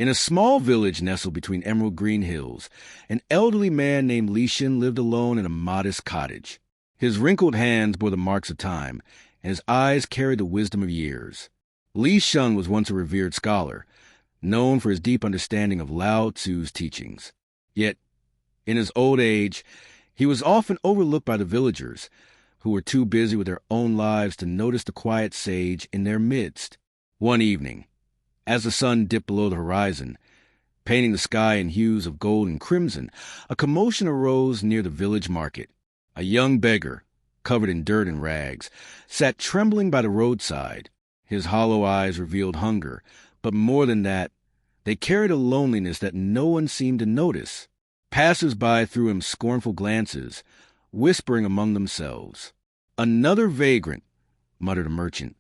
In a small village nestled between emerald green hills, an elderly man named Li Shin lived alone in a modest cottage. His wrinkled hands bore the marks of time, and his eyes carried the wisdom of years. Li Shin was once a revered scholar, known for his deep understanding of Lao Tzu's teachings. Yet, in his old age, he was often overlooked by the villagers, who were too busy with their own lives to notice the quiet sage in their midst. One evening, as the sun dipped below the horizon, painting the sky in hues of gold and crimson, a commotion arose near the village market. A young beggar, covered in dirt and rags, sat trembling by the roadside. His hollow eyes revealed hunger, but more than that, they carried a loneliness that no one seemed to notice. Passers-by threw him scornful glances, whispering among themselves. "Another vagrant," muttered a merchant,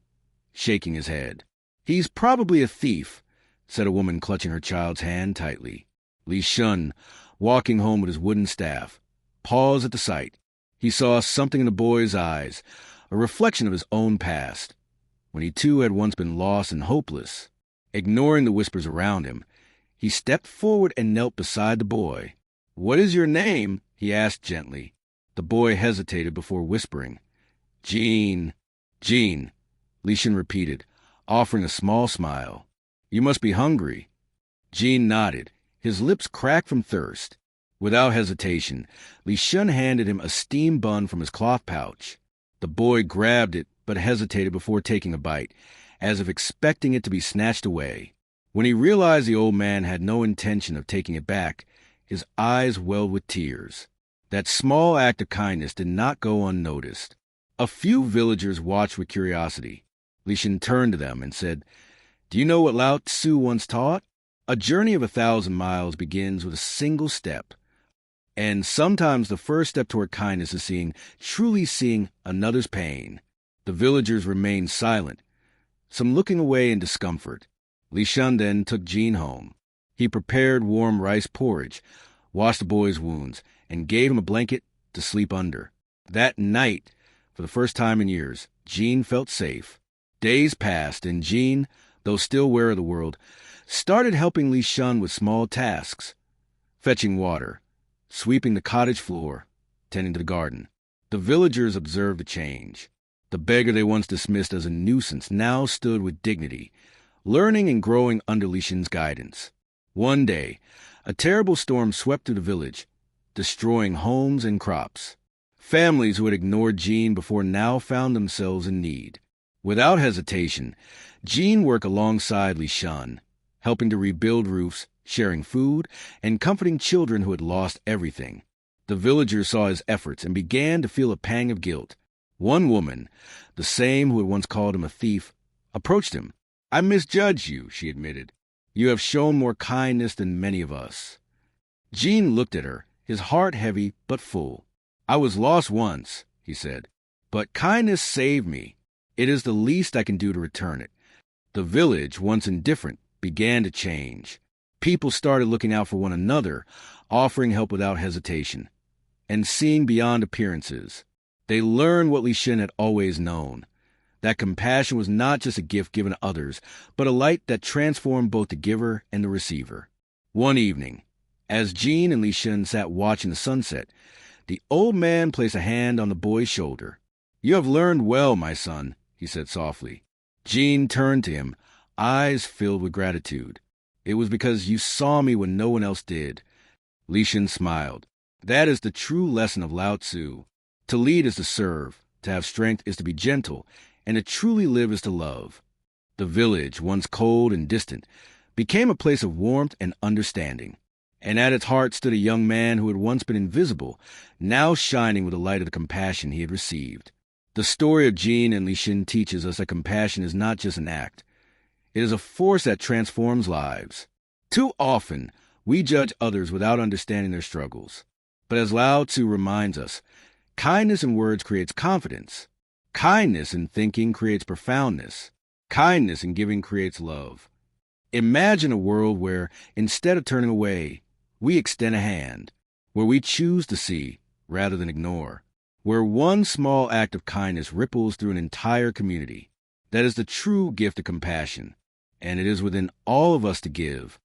shaking his head. "He's probably a thief," said a woman clutching her child's hand tightly. Li Shun, walking home with his wooden staff, paused at the sight. He saw something in the boy's eyes, a reflection of his own past, when he too had once been lost and hopeless. Ignoring the whispers around him, he stepped forward and knelt beside the boy. "What is your name?" he asked gently. The boy hesitated before whispering. "Jean." "Jean," Li Shin repeated, offering a small smile. "You must be hungry." Jean nodded, his lips cracked from thirst. Without hesitation, Li Shun handed him a steamed bun from his cloth pouch. The boy grabbed it but hesitated before taking a bite, as if expecting it to be snatched away. When he realized the old man had no intention of taking it back, his eyes welled with tears. That small act of kindness did not go unnoticed. A few villagers watched with curiosity. Li Shin turned to them and said, "Do you know what Lao Tzu once taught? A journey of 1,000 miles begins with a single step. And sometimes the first step toward kindness is truly seeing another's pain." The villagers remained silent, some looking away in discomfort. Li Shun then took Jean home. He prepared warm rice porridge, washed the boy's wounds, and gave him a blanket to sleep under. That night, for the first time in years, Jean felt safe. Days passed, and Jean, though still aware of the world, started helping Li Shun with small tasks, fetching water, sweeping the cottage floor, tending to the garden. The villagers observed the change. The beggar they once dismissed as a nuisance now stood with dignity, learning and growing under Li Shun's guidance. One day, a terrible storm swept through the village, destroying homes and crops. Families who had ignored Jean before now found themselves in need. Without hesitation, Jean worked alongside Li Shun, helping to rebuild roofs, sharing food, and comforting children who had lost everything. The villagers saw his efforts and began to feel a pang of guilt. One woman, the same who had once called him a thief, approached him. "I misjudged you," she admitted. "You have shown more kindness than many of us." Jean looked at her, his heart heavy but full. "I was lost once," he said, "but kindness saved me. It is the least I can do to return it." The village, once indifferent, began to change. People started looking out for one another, offering help without hesitation, and seeing beyond appearances. They learned what Li Shin had always known, that compassion was not just a gift given to others, but a light that transformed both the giver and the receiver. One evening, as Jean and Li Shin sat watching the sunset, the old man placed a hand on the boy's shoulder. "You have learned well, my son," he said softly. Jean turned to him, eyes filled with gratitude. "It was because you saw me when no one else did." Li Shin smiled. "That is the true lesson of Lao Tzu. To lead is to serve, to have strength is to be gentle, and to truly live is to love." The village, once cold and distant, became a place of warmth and understanding. And at its heart stood a young man who had once been invisible, now shining with the light of the compassion he had received. The story of Jean and Li Shin teaches us that compassion is not just an act. It is a force that transforms lives. Too often, we judge others without understanding their struggles. But as Lao Tzu reminds us, kindness in words creates confidence. Kindness in thinking creates profoundness. Kindness in giving creates love. Imagine a world where, instead of turning away, we extend a hand, where we choose to see rather than ignore, where one small act of kindness ripples through an entire community. That is the true gift of compassion, and it is within all of us to give.